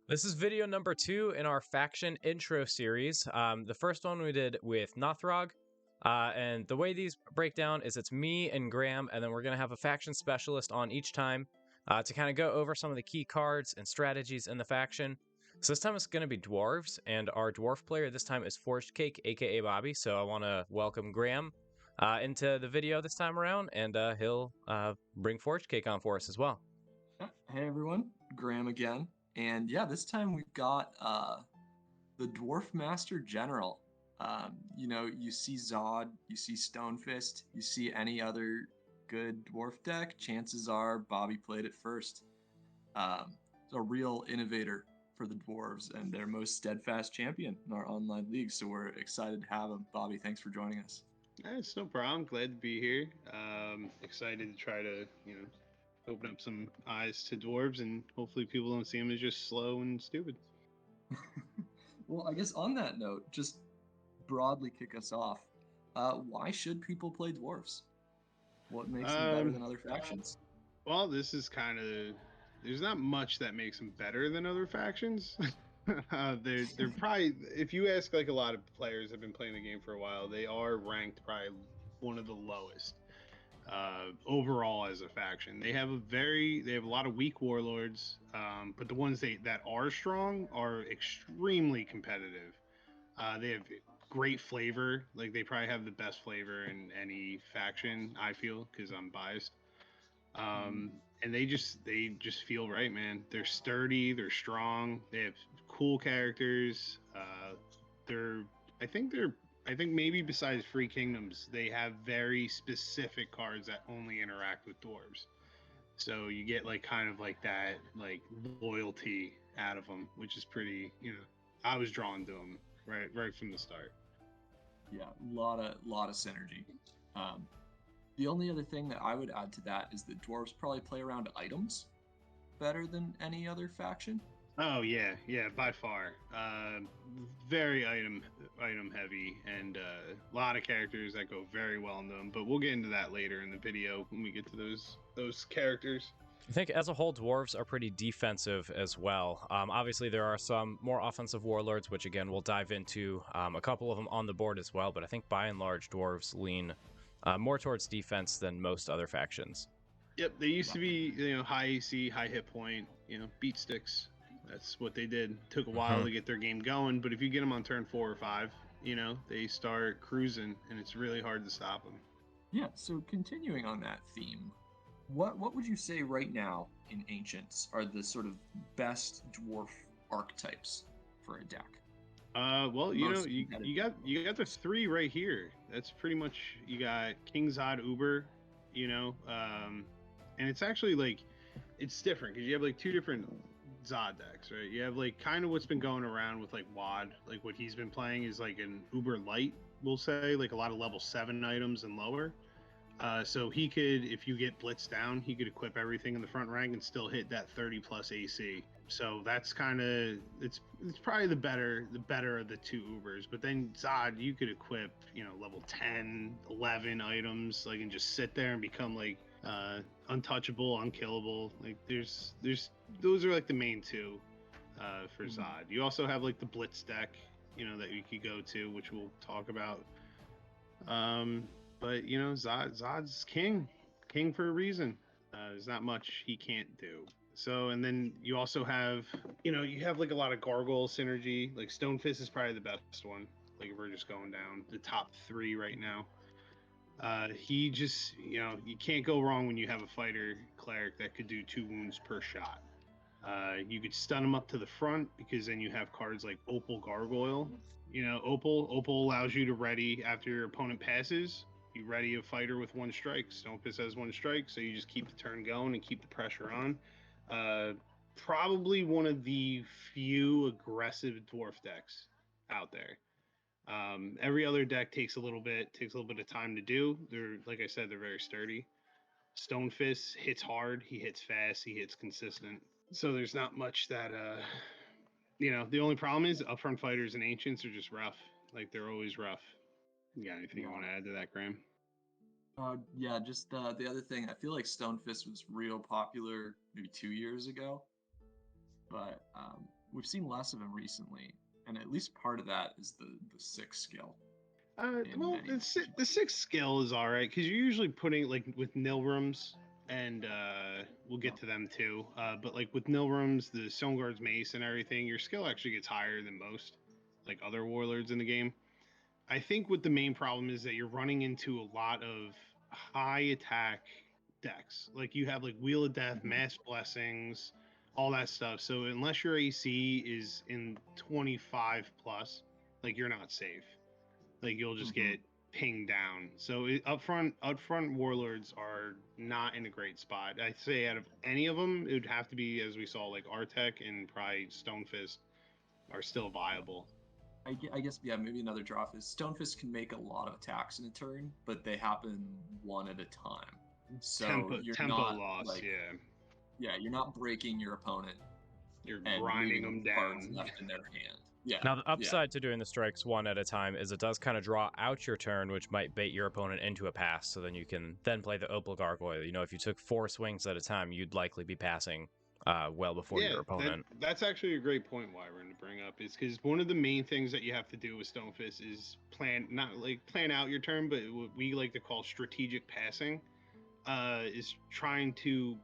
This is video number 2 in our faction intro series. The first one we did with Nothrog, and the way these break down is it's me and Graham, and then we're going to have a faction specialist on each time to kind of go over some of the key cards and strategies in the faction. So this time it's going to be Dwarves, and our Dwarf player this time is ForgedCaake, aka Bobby, so I want to welcome Graham into the video this time around, and he'll bring ForgedCaake on for us as well. Hey everyone, Graham again. And yeah, this time we've got the Dwarf Master General. You see Zod, you see Stonefist, you see any other good dwarf deck, chances are Bobby played it first. He's a real innovator for the Dwarves and their most steadfast champion in our online league. So we're excited to have him. Bobby, thanks for joining us. It's no problem. Glad to be here. Excited to try to, open up some eyes to dwarves, and hopefully people don't see them as just slow and stupid. Well, I guess on that note, just broadly kick us off. Why should people play dwarves? What makes them better than other factions? Well, this is kind of, there's not much that makes them better than other factions. They're probably, if you ask like a lot of players that have been playing the game for a while, they are ranked probably one of the lowest overall as a faction. They have a lot of weak warlords, but the ones that are strong are extremely competitive. They have great flavor. Like they probably have the best flavor in any faction, I feel, because I'm biased. And they just feel right, man. They're sturdy, they're strong, they have cool characters. I think maybe besides Free Kingdoms, they have very specific cards that only interact with dwarves. So you get like kind of like that like loyalty out of them, which is pretty. I was drawn to them right from the start. Yeah, lot of synergy. The only other thing that I would add to that is that dwarves probably play around items better than any other faction. Oh yeah, by far. Very item heavy, and a lot of characters that go very well in them. But we'll get into that later in the video when we get to those characters. I think as a whole, dwarves are pretty defensive as well. Obviously, there are some more offensive warlords, which again we'll dive into a couple of them on the board as well. But I think by and large, dwarves lean more towards defense than most other factions. Yep, they used to be high AC, high hit point, beat sticks. That's what they did. Took a while to get their game going, but if you get them on turn 4 or 5, they start cruising, and it's really hard to stop them. Yeah, so continuing on that theme, what would you say right now in Ancients are the sort of best dwarf archetypes for a deck? Well, you got the 3 right here. That's pretty much, you got King Zod Uber, and it's actually like, it's different because you have like 2 different Zod decks, right? You have like kind of what's been going around with like Wad, like what he's been playing is like an Uber Light, we'll say, like a lot of level 7 items and lower. So he could, if you get blitzed down, he could equip everything in the front rank and still hit that 30 plus AC. So that's kind of, it's probably the better of the 2 Ubers. But then Zod, you could equip, level 10, 11 items, like, and just sit there and become like untouchable, unkillable. Like those are like the main 2 for Zod. You also have like the Blitz deck, that you could go to, which we'll talk about. But Zod's king for a reason. There's not much he can't do. So, and then you also have, you have like a lot of Gargoyle synergy. Like Stonefist is probably the best one. Like if we're just going down the top 3 right now. He just, you can't go wrong when you have a fighter cleric that could do 2 wounds per shot. You could stun him up to the front because then you have cards like Opal Gargoyle. Opal allows you to ready after your opponent passes. You ready a fighter with 1 strike. Stonefist has 1 strike, so you just keep the turn going and keep the pressure on. Probably one of the few aggressive dwarf decks out there. Every other deck takes a little bit of time to do. They're, like I said, they're very sturdy. Stonefist hits hard, he hits fast, he hits consistent. So there's not much that the only problem is upfront fighters and ancients are just rough. Like they're always rough. You got anything you want to add to that, Graham? Yeah, just the other thing, I feel like Stonefist was real popular maybe 2 years ago, but we've seen less of him recently, and at least part of that is the 6 skill. Well, the 6 skill is all right because you're usually putting like with Nilrums, and we'll get to them too. But like with Nilrums, the Stoneguard's mace and everything, your skill actually gets higher than most like other warlords in the game. I think what the main problem is that you're running into a lot of high attack decks. Like you have like Wheel of Death, Mass Blessings, all that stuff. So unless your AC is in 25 plus, like you're not safe. Like you'll just get pinged down. So upfront warlords are not in a great spot. I'd say out of any of them, it would have to be, as we saw, like Artec and probably Stonefist are still viable. I guess, yeah, maybe another draw is Stonefist can make a lot of attacks in a turn, but they happen one at a time. So tempo not, loss, like, yeah. Yeah, you're not breaking your opponent. You're grinding them down. Left in their hand. Yeah. Now, the upside to doing the strikes one at a time is it does kind of draw out your turn, which might bait your opponent into a pass, so then you can then play the Opal Gargoyle. You know, if you took 4 swings at a time, you'd likely be passing well before your opponent. That's actually a great point, Wyvern, to bring up, is because one of the main things that you have to do with Stonefist is plan out your turn, but what we like to call strategic passing, is trying to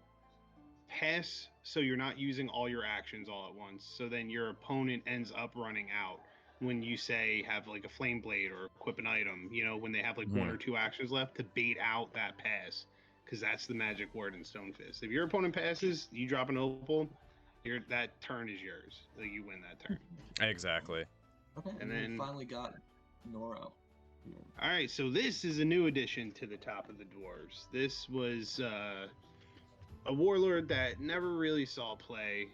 pass so you're not using all your actions all at once. So then your opponent ends up running out when you say have like a flame blade or equip an item, you know, when they have like 1 or 2 actions left to bait out that pass, because that's the magic word in Stonefist. If your opponent passes, you drop an opal, that turn is yours. Like you win that turn. Exactly. Okay, and then we finally got Noro. All right, so this is a new addition to the top of the Dwarves. This was a warlord that never really saw play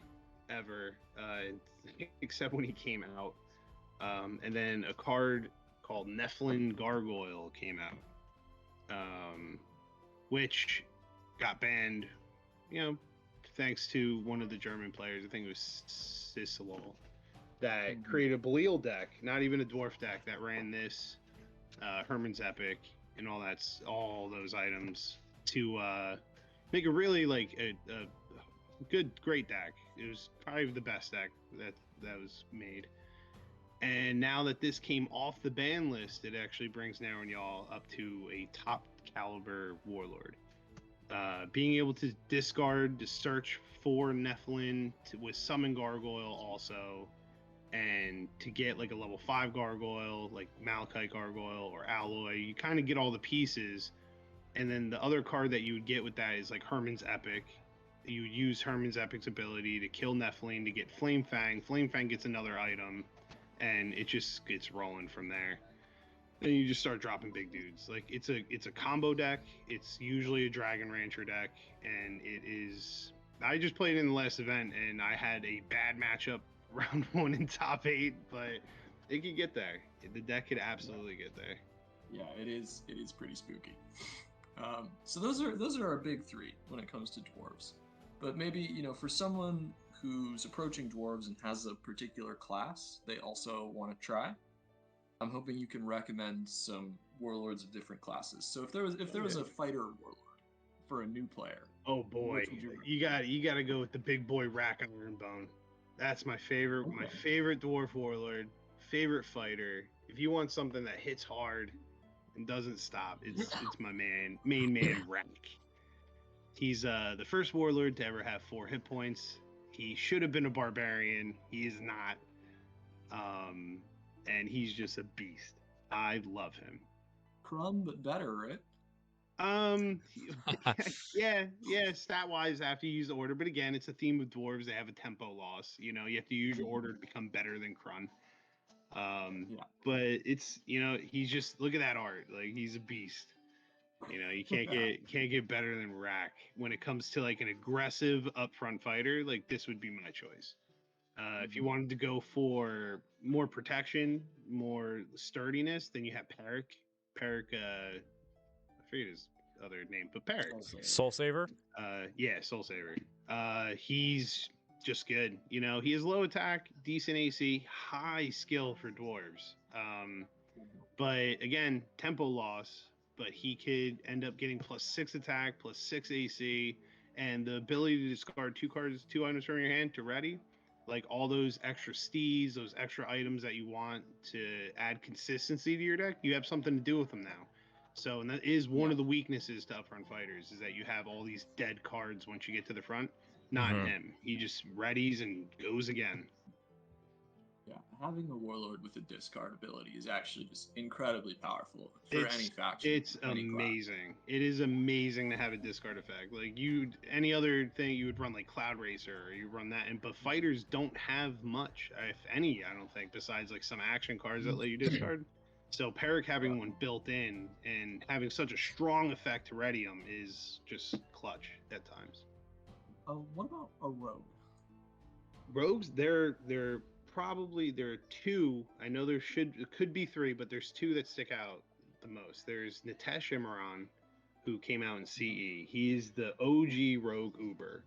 ever, except when he came out. And then a card called Nephilim Gargoyle came out, which got banned, you know, thanks to one of the German players. I think it was Cicelol, that created a Belial deck, not even a dwarf deck, that ran this, Herman's Epic, and all those items to make a really like a great deck. It was probably the best deck that was made. And now that this came off the ban list, it actually brings Y'all up to a top caliber warlord. Being able to discard to search for Nephilim with summon Gargoyle also, and to get like a level 5 Gargoyle, like Malachite Gargoyle or Alloy, you kind of get all the pieces. And then the other card that you would get with that is like Herman's Epic. You would use Herman's Epic's ability to kill Nephilim to get Flame Fang. Flame Fang gets another item, and it just gets rolling from there. Then you just start dropping big dudes. Like it's a combo deck. It's usually a Dragon Rancher deck, and it is. I just played in the last event, and I had a bad matchup round 1 in top 8, but it could get there. The deck could absolutely get there. Yeah, it is pretty spooky. So those are our big 3 when it comes to dwarves. But maybe, you know, for someone who's approaching dwarves and has a particular class they also want to try, I'm hoping you can recommend some warlords of different classes. So if there was a fighter warlord for a new player, oh boy, you got to go with the big boy Rack Ironbone. That's my favorite. Okay. My favorite dwarf warlord, favorite fighter. If you want something that hits hard and doesn't stop, it's my main man Rack. He's the first warlord to ever have 4 hit points. He should have been a barbarian. He is not. And he's just a beast. I love him. Crumb, but better, right? Yeah, stat wise after you use the order, but again, it's a theme of dwarves. They have a tempo loss. You know, you have to use your order to become better than Krun. But it's, you know, he's just, look at that art. Like, he's a beast. You know, you can't get better than Rack when it comes to like an aggressive upfront fighter. Like, this would be my choice. If you wanted to go for more protection, more sturdiness, then you have Peric. I forget his other name, but Peric. Soul Saver? Yeah, Soul Saver. He's just good. You know, he has low attack, decent AC, high skill for dwarves. But again, tempo loss, but he could end up getting +6 attack, +6 AC, and the ability to discard 2 items from your hand to ready. like all those extra steeds, those extra items that you want to add consistency to your deck, you have something to do with them now. So, and that is one of the weaknesses to upfront fighters, is that you have all these dead cards once you get to the front. Not him. He just readies and goes again. Yeah, having a Warlord with a discard ability is actually just incredibly powerful for any faction. It's amazing. Class. It is amazing to have a discard effect. Like any other thing, you would run like Cloud Racer, or you run that, but fighters don't have much, if any, I don't think, besides like some action cards that let you discard. So Peric having one built in and having such a strong effect to ready them is just clutch at times. What about a rogue? Rogues, there are two. I know it could be three, but there's two that stick out the most. There's Nitesh Imran, who came out in CE. He's the OG rogue Uber.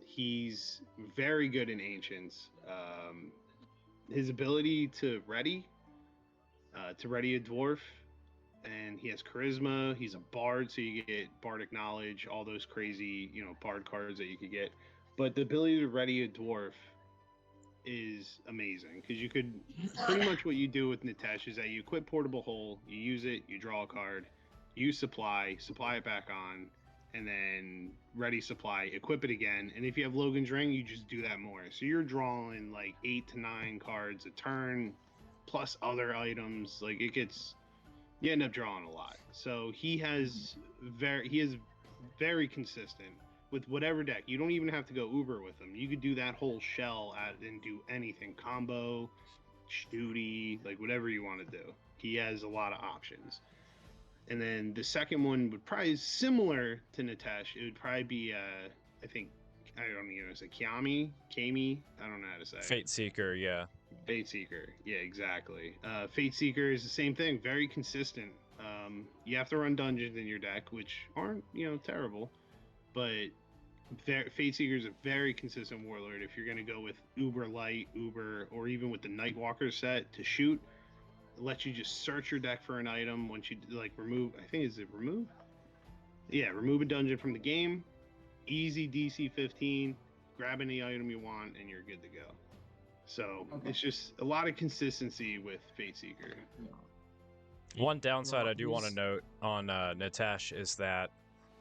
He's very good in Ancients. His ability to ready a dwarf, and he has charisma. He's a bard, so you get bardic knowledge, all those crazy, bard cards that you could get. But the ability to ready a dwarf is amazing, because you could pretty much what you do with Nitesh is that you equip Portable Hole, you use it, you draw a card, use supply it back on, and then ready supply, equip it again, and if you have Logan's Ring, you just do that more. So you're drawing like 8 to 9 cards a turn, plus other items. Like you end up drawing a lot. So he is very consistent with whatever deck. You don't even have to go Uber with him. You could do that whole shell and do anything, combo, shooty, like whatever you want to do. He has a lot of options. And then the second one would probably similar to Nitesh. It would probably be I think, I don't even know, say Kami, I don't know how to say. Fate Seeker, yeah. Fate Seeker, yeah, exactly. Fate Seeker is the same thing, very consistent. You have to run dungeons in your deck, which aren't, terrible, but Fate Seeker is a very consistent warlord. If you're going to go with Uber Light, or even with the Nightwalker set to shoot, it lets you just search your deck for an item. Once you remove, I think, is it remove? Yeah, remove a dungeon from the game. Easy DC 15, grab any item you want, and you're good to go. So It's just a lot of consistency with Fate Seeker. One downside I do want to note on Nitesh is that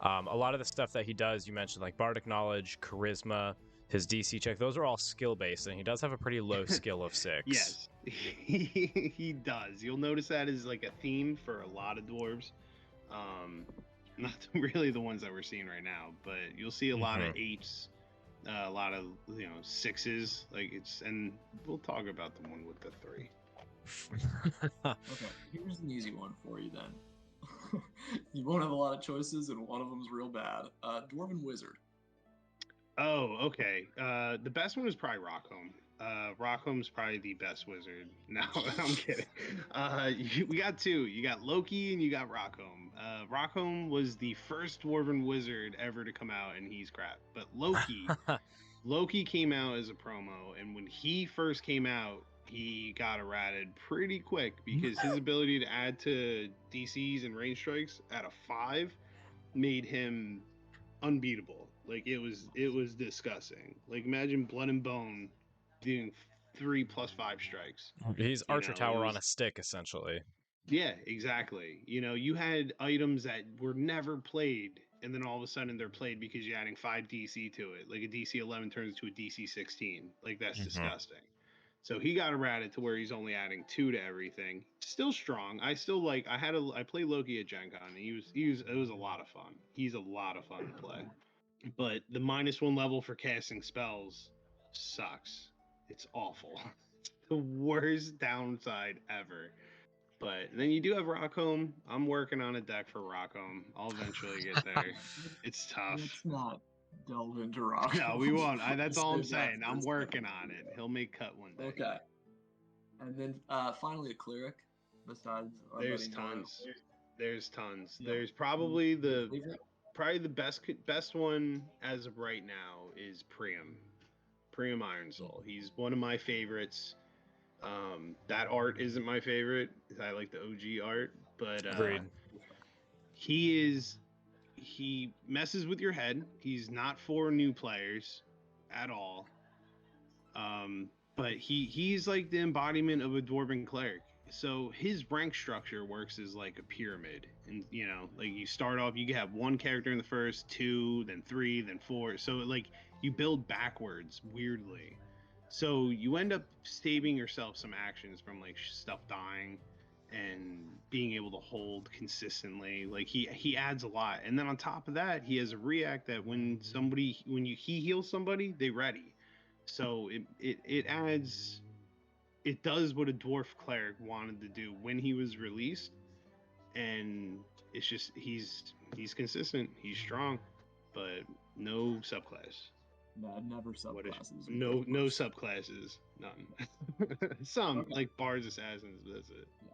a lot of the stuff that he does, you mentioned like Bardic Knowledge, Charisma, his DC check, those are all skill based, and he does have a pretty low skill of 6. Yes, he does. You'll notice that is like a theme for a lot of dwarves. Not really the ones that we're seeing right now, but you'll see a lot of 8s, a lot of 6s. And we'll talk about the one with the 3. Okay, here's an easy one for you then. You won't have a lot of choices, and one of them's real bad. Dwarven Wizard. Oh, okay. The best one is probably Rockholm. Rockholm's probably the best wizard. No, I'm kidding. We got 2. You got Loki and you got Rockholm. Rockholm was the first Dwarven wizard ever to come out, and he's crap. But Loki came out as a promo, and when he first came out, he got errated pretty quick, because his ability to add to DCs and range strikes at a 5 made him unbeatable. Like it was disgusting. Like imagine Blood and Bone doing 3+5 strikes. He's Archer Tower on a stick, essentially. Yeah, exactly. You had items that were never played, and then all of a sudden they're played because you're adding 5 DC to it. Like a DC 11 turns into a DC 16. Like that's disgusting. So he got errated to where he's only adding 2 to everything. Still strong. I played Loki at Gen Con, and it was a lot of fun. He's a lot of fun to play. But the -1 level for casting spells sucks. It's awful. It's the worst downside ever. But then you do have Rockholm. I'm working on a deck for Rockholm. I'll eventually get there. It's tough. Let's not delve into Rockholm. No, we won't. That's all I'm saying. I'm working on it. He'll make cut one day. Okay. And then finally a cleric. Besides, there's tons. There's tons. Yeah. There's probably the best one as of right now is Priam Ironsoul. He's one of my favorites. That art isn't my favorite. I like the OG art, but he messes with your head. He's not for new players at all. but he's like the embodiment of a dwarven cleric. So his rank structure works as like a pyramid, and you know, like you start off, you have one character in the first, two, then three, then four. So like you build backwards weirdly. So you end up saving yourself some actions from like stuff dying and being able to hold consistently. Like he adds a lot, and then on top of that, he has a react that when he heals somebody, they ready. So it adds, it does what a dwarf cleric wanted to do when he was released, and it's just he's consistent, he's strong, but no subclass. No, never subclasses. No subclasses, none. Some Okay. like bards, assassins, but that's it. Yeah.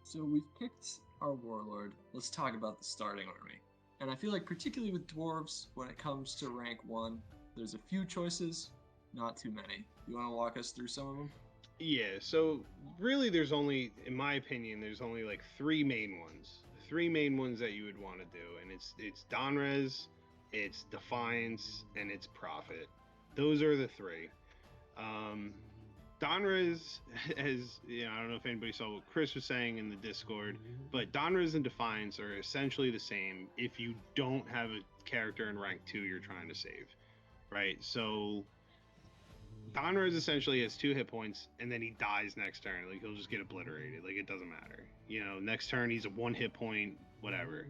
So we've picked our warlord. Let's talk about the starting army. And I feel like particularly with dwarves, when it comes to rank 1, there's a few choices, not too many. You want to walk us through some of them? Yeah, so really there's only, in my opinion, there's only like three main ones. Three main ones that you would want to do, and it's Donres, it's Defiance, and it's Prophet. Those are the three. Donres, as you know, I don't know if anybody saw what Chris was saying in the Discord, but Donres and Defiance are essentially the same if you don't have a character in rank 2 you're trying to save, right? So Donres essentially has 2 hit points, and then he dies next turn. Like, he'll just get obliterated. Like, it doesn't matter. You know, next turn he's a 1 hit point, whatever.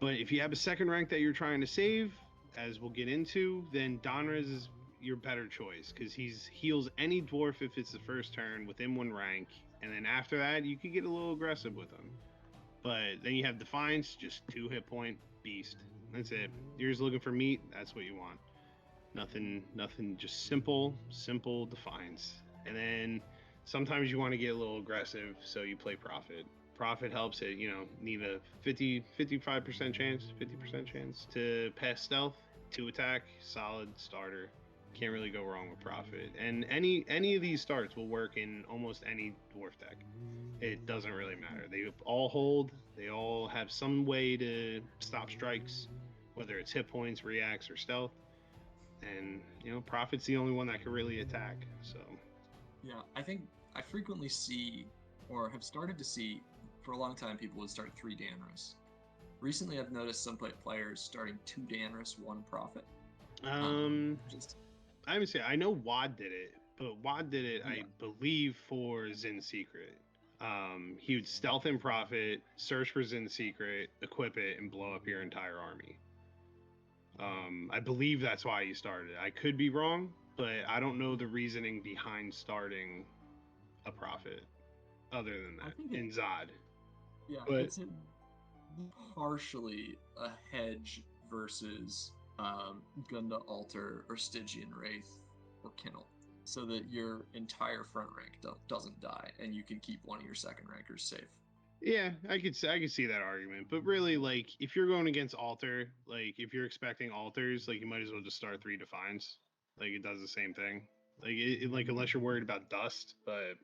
But if you have a second rank that you're trying to save, as we'll get into, then Donres is your better choice, because he heals any dwarf if it's the first turn within 1 rank, and then after that you could get a little aggressive with him. But then you have Defiance, just 2 hit point beast. That's it. You're just looking for meat. That's what you want. Nothing, just simple Defiance. And then sometimes you want to get a little aggressive, so you play Prophet. Prophet helps it, you know, need a 55% chance, 50% chance to pass stealth, 2 attack, solid starter. Can't really go wrong with Prophet. And any of these starts will work in almost any dwarf deck. It doesn't really matter. They all hold, they all have some way to stop strikes, whether it's hit points, reacts, or stealth. And you know, Prophet's the only one that can really attack. So yeah, I think I frequently see, or have started to see, for a long time people would start 3 Donres. Recently I've noticed some players starting 2 Donres, 1 Prophet. I haven't seen, I know Wad did it, but Wad did it, yeah, I believe, for Zin Secret. He would stealth in Prophet, search for Zin Secret, equip it, and blow up your entire army. I believe that's why he started. I could be wrong, but I don't know the reasoning behind starting a Prophet other than that in Zod. Yeah, but it's partially a hedge versus Gunda Altar or Stygian Wraith or Kinnel, so that your entire front rank doesn't die and you can keep one of your second rankers safe. Yeah, I could see that argument, but really, like, if you're going against Altar, like, if you're expecting Altars, like, you might as well just start 3 Defiance. Like, it does the same thing. Like, unless you're worried about dust, but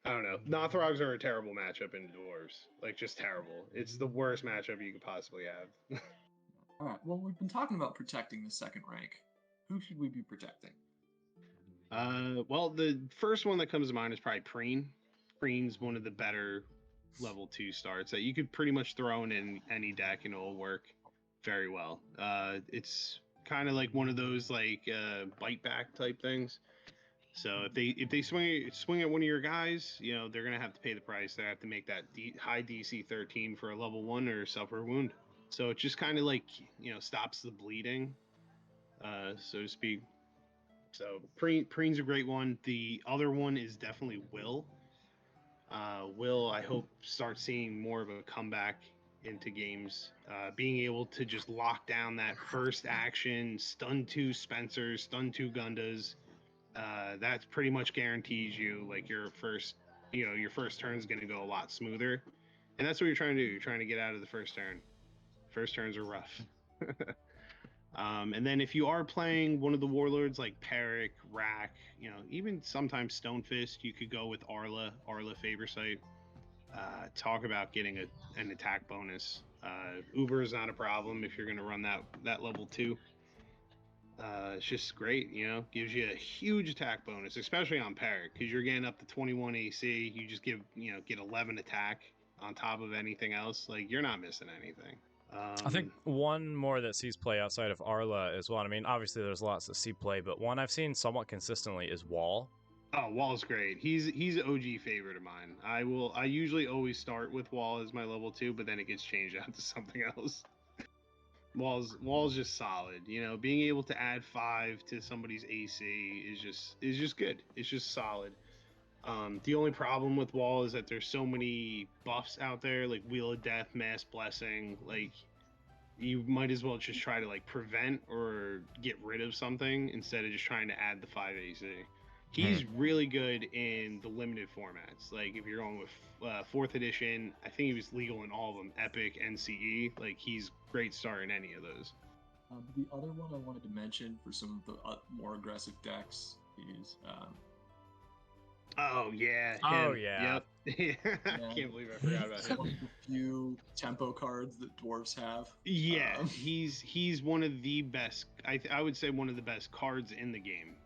I don't know. Nothrogs are a terrible matchup in Dwarves. Like, just terrible. It's the worst matchup you could possibly have. All right, well, we've been talking about protecting the second rank. Who should we be protecting? Well, the first one that comes to mind is probably Preen. Preen's one of the better level 2 starts that you could pretty much throw in any deck and it'll work very well. It's kind of like one of those like bite back type things. So if they swing at one of your guys, you know, they're gonna have to pay the price. They have to make that high DC 13 for a level 1 or suffer a wound. So it just kind of like, you know, stops the bleeding, so to speak. So Preen's a great one. The other one is definitely Will. Will, I hope, start seeing more of a comeback into games. Being able to just lock down that first action, stun 2 Spencers, stun 2 Gundas. That pretty much guarantees you, like, your first turn is going to go a lot smoother. And that's what you're trying to do. You're trying to get out of the first turn. First turns are rough. And then if you are playing one of the warlords like Peric, Rack, you know, even sometimes Stonefist, you could go with Arla Favor Sight. Talk about getting an attack bonus. Uber is not a problem if you're going to run that level 2. It's just great, you know, gives you a huge attack bonus, especially on Parrot, because you're getting up to 21 AC. You just get 11 attack on top of anything else. Like, you're not missing anything. I think one more that sees play outside of Arla as well. I mean, obviously there's lots that see play, but one I've seen somewhat consistently is Wall. Oh, Wall's great. He's an OG favorite of mine. I usually always start with Wall as my level 2, but then it gets changed out to something else. Wall's just solid. You know, being able to add 5 to somebody's AC is just good. It's just solid. The only problem with Wall is that there's so many buffs out there, like Wheel of Death, Mass Blessing. Like, you might as well just try to like prevent or get rid of something instead of just trying to add the 5 AC. He's really good in the limited formats. Like, if you're going with 4th edition, I think he was legal in all of them, Epic and CE. Like, he's great start in any of those. The other one I wanted to mention for some of the more aggressive decks is Oh yeah. Oh yeah. Yep. I can't believe I forgot about him. One of the few tempo cards that dwarves have. Yeah, he's one of the best. I would say one of the best cards in the game.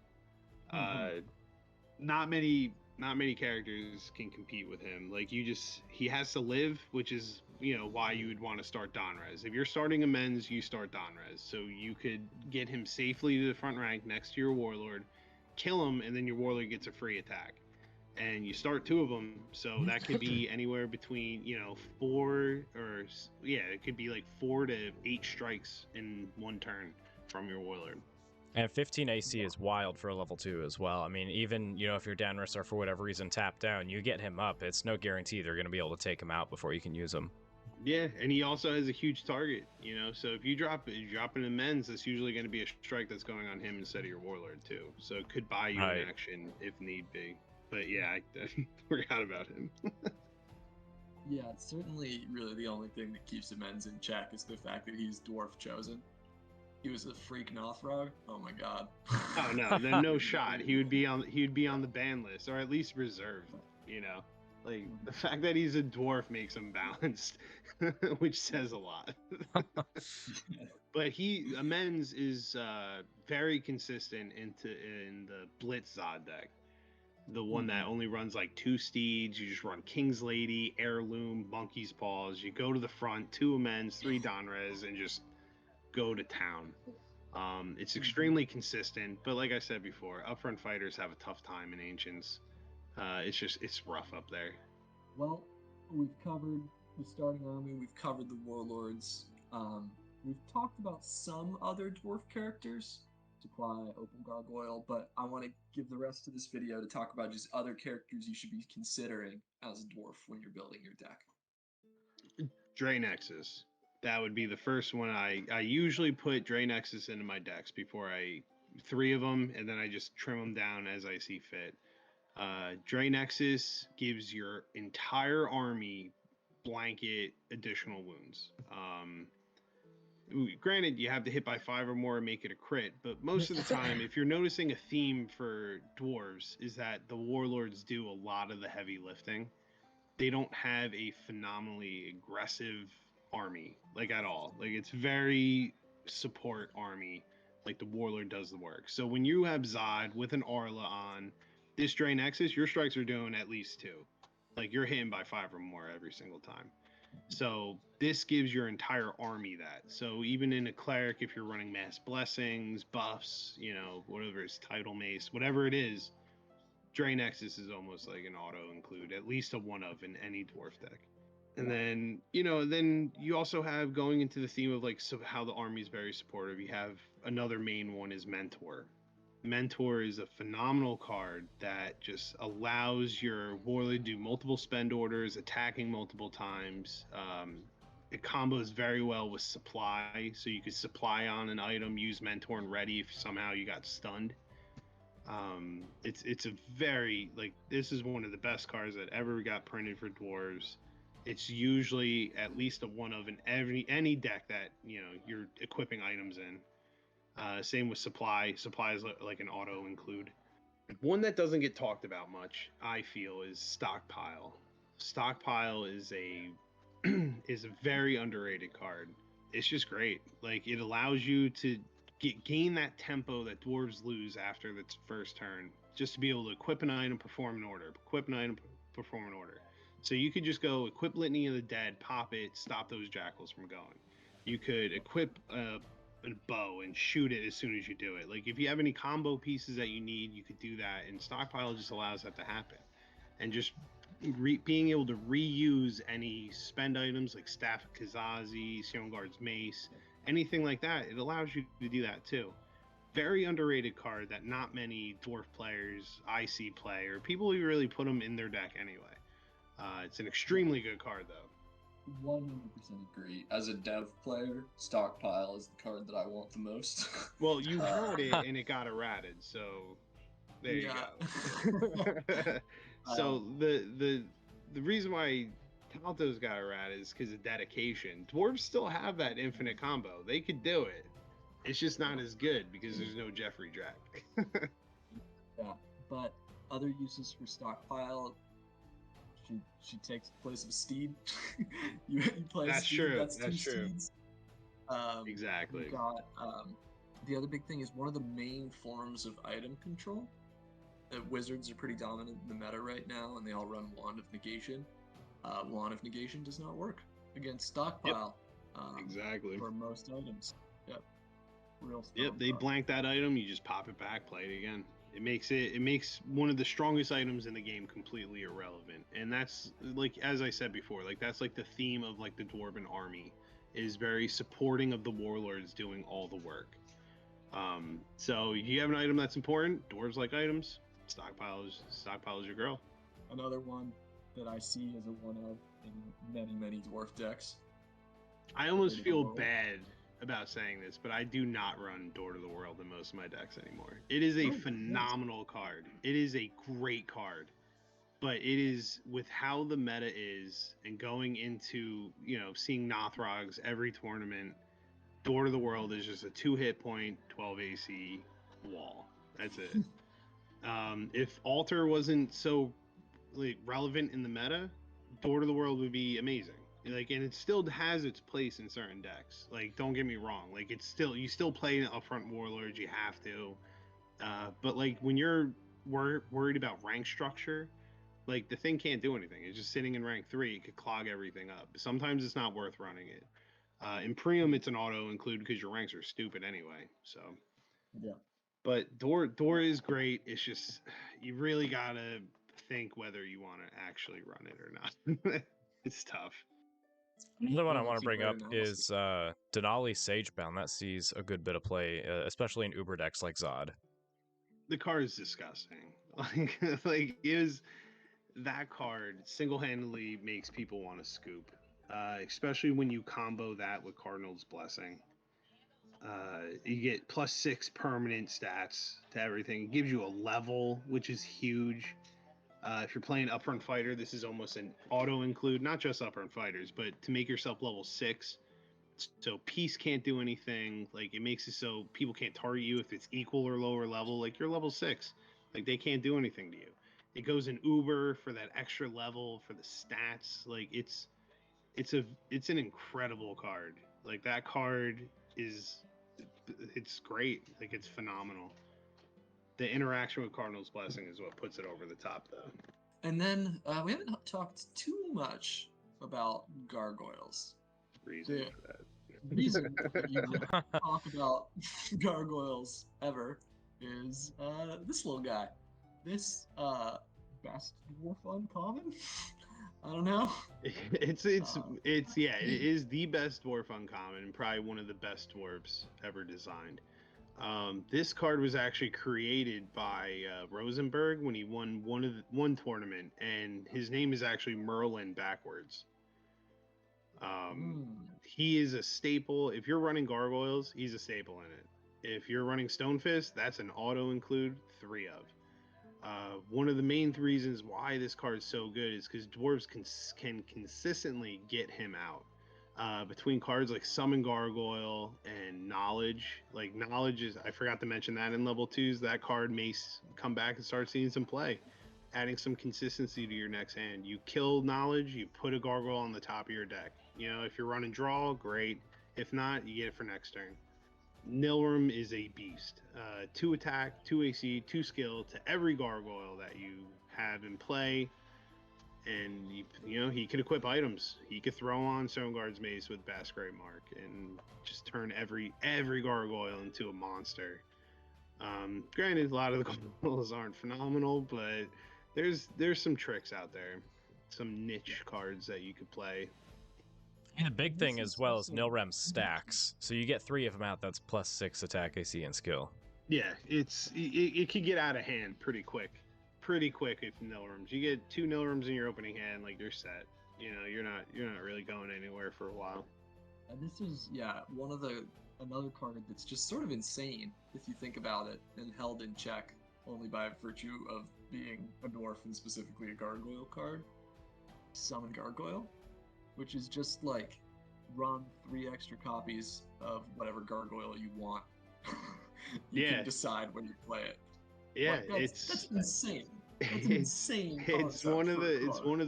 Not many characters can compete with him. Like, he has to live, which is, you know, why you would want to start Donrez. If you're starting Amends, you start Donrez, so you could get him safely to the front rank next to your Warlord, kill him, and then your Warlord gets a free attack. And you start 2 of them, so that could be anywhere between, you know, 4 or, yeah, it could be like 4 to 8 strikes in one turn from your Warlord. And 15 AC is wild for a level 2 as well. I mean, even, you know, if your Danrus are for whatever reason tapped down, you get him up, it's no guarantee they're going to be able to take him out before you can use him. Yeah, and he also has a huge target, you know, so if you drop an Amends, that's usually going to be a strike that's going on him instead of your Warlord too. So it could buy you an action if need be. But yeah, I forgot about him. Yeah, certainly really the only thing that keeps Amends in check is the fact that he's dwarf chosen. He was a freak Nothrog. Oh my god. Oh no, then no shot. He would be on the ban list, or at least reserved, you know. Like, the fact that he's a dwarf makes him balanced, which says a lot. But Amends is very consistent in the Blitz Zod deck. The one that only runs like 2 steeds. You just run King's Lady, Heirloom, Monkey's Paws. You go to the front, 2 Amends, 3 Donrez, and just go to town. It's extremely consistent, but like I said before, upfront fighters have a tough time in Ancients. It's rough up there. Well, we've covered the starting army, we've covered the warlords, we've talked about some other dwarf characters, Supply, Opal, Gargoyle, but I want to give the rest of this video to talk about just other characters you should be considering as a dwarf when you're building your deck. Draenexes. That would be the first one. I usually put Draenexes into my decks before 3 of them, and then I just trim them down as I see fit. Draenexes gives your entire army blanket additional wounds. Granted, you have to hit by 5 or more and make it a crit, but most of the time, if you're noticing a theme for dwarves, is that the warlords do a lot of the heavy lifting. They don't have a phenomenally aggressive army, like, at all. Like, it's very support army. Like, the warlord does the work. So when you have Zod with an Arla on this Draenexes, your strikes are doing at least 2. Like, you're hitting by 5 or more every single time. So this gives your entire army that. So even in a cleric, if you're running mass blessings, buffs, you know, whatever it's title mace, whatever it is, Draenexes is almost like an auto include, at least a one of in any dwarf deck. And then, you know, then you also have, going into the theme of like, so how the army is very supportive, you have another main one is Mentor. Mentor is a phenomenal card that just allows your warlord to do multiple spend orders, attacking multiple times. It combos very well with supply, so you could supply on an item, use Mentor and ready if somehow you got stunned. It's a very, like, this is one of the best cards that ever got printed for dwarves. It's usually at least a one of in any deck that, you know, you're equipping items in. Same with supply. Supply is like an auto include. One that doesn't get talked about much, I feel, is Stockpile. Stockpile is a very underrated card. It's just great. Like, it allows you to gain that tempo that dwarves lose after its first turn, just to be able to equip an item, perform an order, equip an item, perform an order. So you could just go equip Litany of the Dead, pop it, stop those jackals from going. You could equip a bow and shoot it as soon as you do it. Like if you have any combo pieces that you need, you could do that, and Stockpile just allows that to happen. And just being able to reuse any spend items like Staff of Kazazi, Sionguard's Mace, anything like that, it allows you to do that too. Very underrated card that not many dwarf players I see play, or people who really put them in their deck anyway. It's an extremely good card though. 100% agree. As a dev player, Stockpile is the card that I want the most. Well, you had it and it got errated, so there you go. So the reason why Taltos got errated is because of dedication. Dwarves still have that infinite combo. They could do it. It's just not as good because there's no Jeffrey Drack. Yeah, but other uses for Stockpile, she takes the place of a steed. you play that's a steed, true. that's true. Steeds. Exactly. You got the other big thing is one of the main forms of item control. Wizards are pretty dominant in the meta right now, and they all run Wand of Negation. Wand of Negation does not work against Stockpile. Yep. Exactly. For most items. Yep. Real strong. Yep. They blank that item. You just pop it back, play it again. It makes one of the strongest items in the game completely irrelevant, and that's like as I said before, like that's like the theme of like the Dwarven army is very supporting of the warlords doing all the work. So you have an item that's important. Dwarves like items. Stockpile is your girl. Another one that I see as a one of in many dwarf decks. I almost feel bad about saying this, but I do not run Door to the World in most of my decks anymore. It is a phenomenal card. It is a great card. But it is, with how the meta is and going into, seeing Nothrogs every tournament, Door to the World is just a 2-hit point, 12 AC wall. That's it. If Altar wasn't so relevant in the meta, Door to the World would be amazing. And it still has its place in certain decks. Don't get me wrong. You still play upfront Warlords. You have to. But when you're worried about rank structure, the thing can't do anything. It's just sitting in rank 3. It could clog everything up. Sometimes it's not worth running it. In Priam, it's an auto include because your ranks are stupid anyway. So yeah. But Door is great. It's just you really gotta think whether you want to actually run it or not. It's tough. Another one I want to bring up is Denali Sagebound. That sees a good bit of play, especially in Uber decks like Zod. The card is disgusting. That card single-handedly makes people want to scoop, especially when you combo that with Cardinal's Blessing. You get +6 permanent stats to everything. It gives you a level, which is huge. If you're playing upfront fighter, this is almost an auto include, not just upfront fighters, but to make yourself level 6. So peace can't do anything. It makes it so people can't target you if it's equal or lower level. You're level 6. They can't do anything to you. It goes in Uber for that extra level for the stats. It's an incredible card. That card it's great. It's phenomenal. The interaction with Cardinal's Blessing is what puts it over the top, though. And then we haven't talked too much about gargoyles. Reason for that. Reason that you would talk about gargoyles ever is this little guy. This best dwarf uncommon. I don't know. It is the best dwarf uncommon and probably one of the best dwarves ever designed. This card was actually created by Rosenberg when he won one tournament, and his name is actually Merlin backwards. He is a staple. If you're running Gargoyles, he's a staple in it. If you're running Stonefist, that's an auto include 3 of. One of the main reasons why this card is so good is because dwarves can consistently get him out. Between cards like Summon Gargoyle and Knowledge. Knowledge is, I forgot to mention that in level 2s, that card may come back and start seeing some play, adding some consistency to your next hand. You kill Knowledge, you put a Gargoyle on the top of your deck. If you're running Draw, great. If not, you get it for next turn. Nilrim is a beast. 2 attack, 2 AC, 2 skill to every gargoyle that you have in play. And he could equip items. He could throw on Stoneguard's Mace with Baskerate Mark and just turn every gargoyle into a monster. Granted, a lot of the gargoyles aren't phenomenal, but there's some tricks out there, some niche cards that you could play. And the big thing as well is Nilrem stacks, so you get 3 of them out. That's +6 attack, AC, and skill. Yeah, it could get out of hand pretty quick with Nilrims. You get 2 Nilrims in your opening hand, like you're set. You're not really going anywhere for a while. And this is another card that's just sort of insane if you think about it, and held in check only by virtue of being a dwarf and specifically a gargoyle card. Summon Gargoyle, which is just like run 3 extra copies of whatever gargoyle you want. You can decide when you play it. Yeah, that's insane. That's insane. It's one of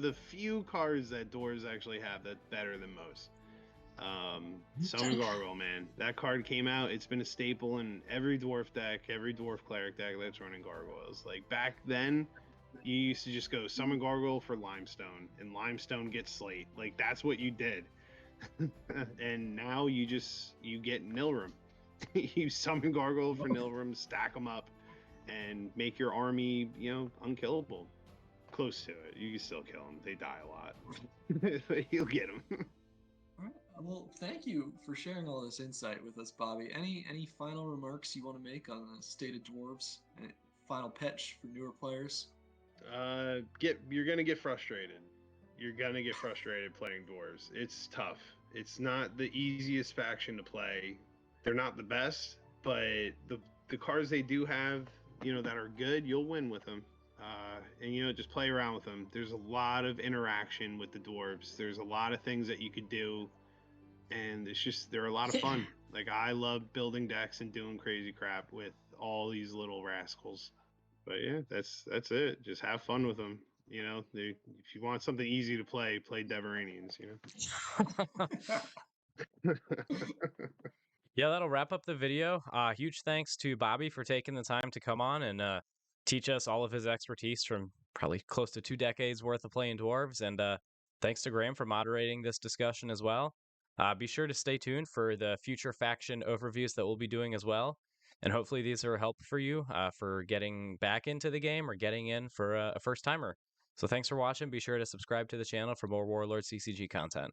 the few cards that dwarves actually have that's better than most. Summon Gargoyle, man. That card came out. It's been a staple in every dwarf deck, every dwarf cleric deck that's running gargoyles. Like back then, you used to just go summon Gargoyle for Limestone, and Limestone gets Slate. Like that's what you did. And now you get Nilrim. You summon Gargoyle for Nilrim, stack them up, and make your army, unkillable. Close to it. You can still kill them. They die a lot. But you'll get them. All right. Well, thank you for sharing all this insight with us, Bobby. Any final remarks you want to make on the state of dwarves? And final pitch for newer players? You're gonna get frustrated. You're gonna get frustrated playing dwarves. It's tough. It's not the easiest faction to play. They're not the best, but the cards they do have, that are good, you'll win with them. And just play around with them. There's a lot of interaction with the dwarves. There's a lot of things that you could do, and they're a lot of fun. Like I love building decks and doing crazy crap with all these little rascals. But yeah, that's it. Just have fun with them. If you want something easy to play Deveranians. Yeah, that'll wrap up the video. Huge thanks to Bobby for taking the time to come on and teach us all of his expertise from probably close to 2 decades worth of playing dwarves. And thanks to Graham for moderating this discussion as well. Be sure to stay tuned for the future faction overviews that we'll be doing as well. And hopefully these are helpful for you for getting back into the game or getting in for a first timer. So thanks for watching. Be sure to subscribe to the channel for more Warlord CCG content.